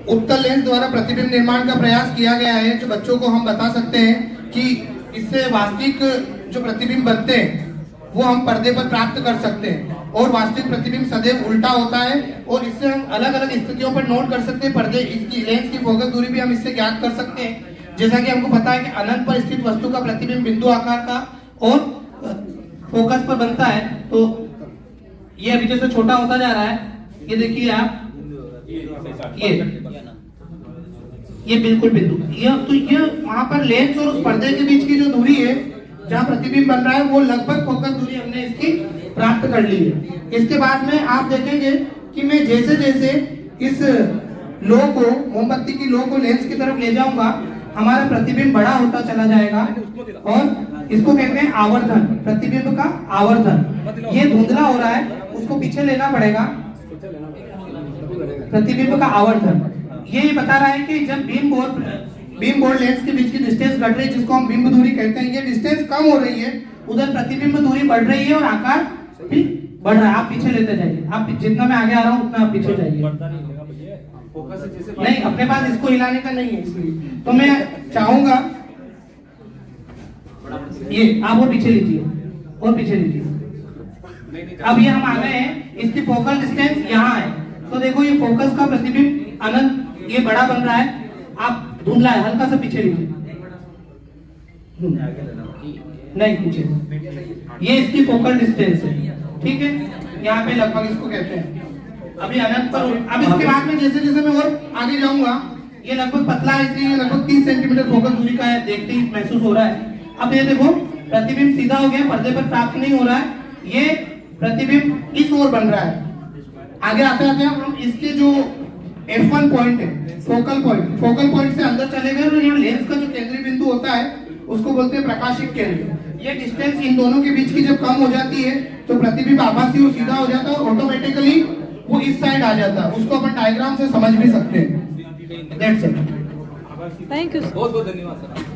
उत्तल लेंस द्वारा प्रतिबिंब निर्माण का प्रयास किया गया है, जो बच्चों को हम बता सकते हैं कि इससे वास्तविक जो प्रतिबिंब बनते हैं वो हम पर्दे पर प्राप्त कर सकते हैं। और वास्तविक प्रतिबिंब सदैव उल्टा होता है और इससे हम अलग अलग स्थितियों पर नोट कर सकते हैं। पर्दे इसकी लेंस की फोकस दूरी भी हम इससे ज्ञात कर सकते हैं। जैसा कि हमको पता है कि अनंत पर स्थित वस्तु का प्रतिबिंब बिंदु आकार का और फोकस पर बनता है। तो ये अभी जैसे छोटा होता जा रहा है, ये देखिए आप, ये बिल्कुल बिंदु, ये वहां पर लेंस और उस पर्दे के बीच की जो दूरी है जहाँ प्रतिबिंब बन रहा है वो लगभग फोकस दूरी हमने इसकी प्राप्त कर ली है। इसके बाद में आप देखेंगे कि मैं जैसे जैसे इस लो को, मोमबत्ती की लो को लेंस की तरफ ले जाऊंगा, हमारा प्रतिबिंब बड़ा होता चला जाएगा और इसको कहते हैं आवर्धन, प्रतिबिंब का आवर्धन। ये धुंधला हो रहा है, उसको पीछे लेना पड़ेगा, प्रतिबिंब का आवर्धन। ये बता रहा है कि जब बीम बोर्ड लेंस के बीच की डिस्टेंस घट रही है, जिसको हम बिंब दूरी कहते हैं, ये डिस्टेंस कम हो रही है, उधर प्रतिबिंब दूरी बढ़ रही है और आकार भी बढ़ रहा है। आप पीछे लेते जाइए, आप जितना मैं आगे आ रहा हूँ उतना आप पीछे जाइए। नहीं, अपने पास इसको हिलाने का नहीं है, इसलिए तो मैं चाहूंगा ये आप वो पीछे लीजिए और पीछे लीजिए। अब ये हम आ गए हैं, इसकी फोकल डिस्टेंस यहाँ है, तो देखो ये फोकस का प्रतिबिंब अनंत, ये बड़ा बन रहा है, आप धुंधला है, हल्का सा पीछे लीजिए, नहीं पीछे, ये इसकी फोकल डिस्टेंस है, ठीक है, यहाँ पे लगभग इसको कहते हैं। अभी अनंत पर, अब इसके बाद में जैसे जैसे मैं और आगे जाऊंगा, ये लगभग पतला है, इसलिए लगभग 30 सेंटीमीटर फोकस दूरी का है, देखते ही महसूस हो रहा है। अब ये देखो प्रतिबिंब सीधा हो गया, पर्दे पर प्राप्त नहीं हो रहा है, ये प्रतिबिंब इस ओर बन रहा है। आगे आते आते हम इसके जो F1 पॉइंट है, फोकल पॉइंट से अंदर चले गए और यहाँ लेंस का जो केंद्रीय बिंदु होता है उसको बोलते हैं प्रकाशिक केंद्र। ये डिस्टेंस इन दोनों के बीच की जब कम हो जाती है तो प्रतिबिंब आभासी और सीधा हो जाता है और ऑटोमेटिकली वो इस साइड आ जाता है। उसको अपन डायग्राम से समझ भी सकते हैं। That's it. थैंक यू, बहुत बहुत धन्यवाद सर।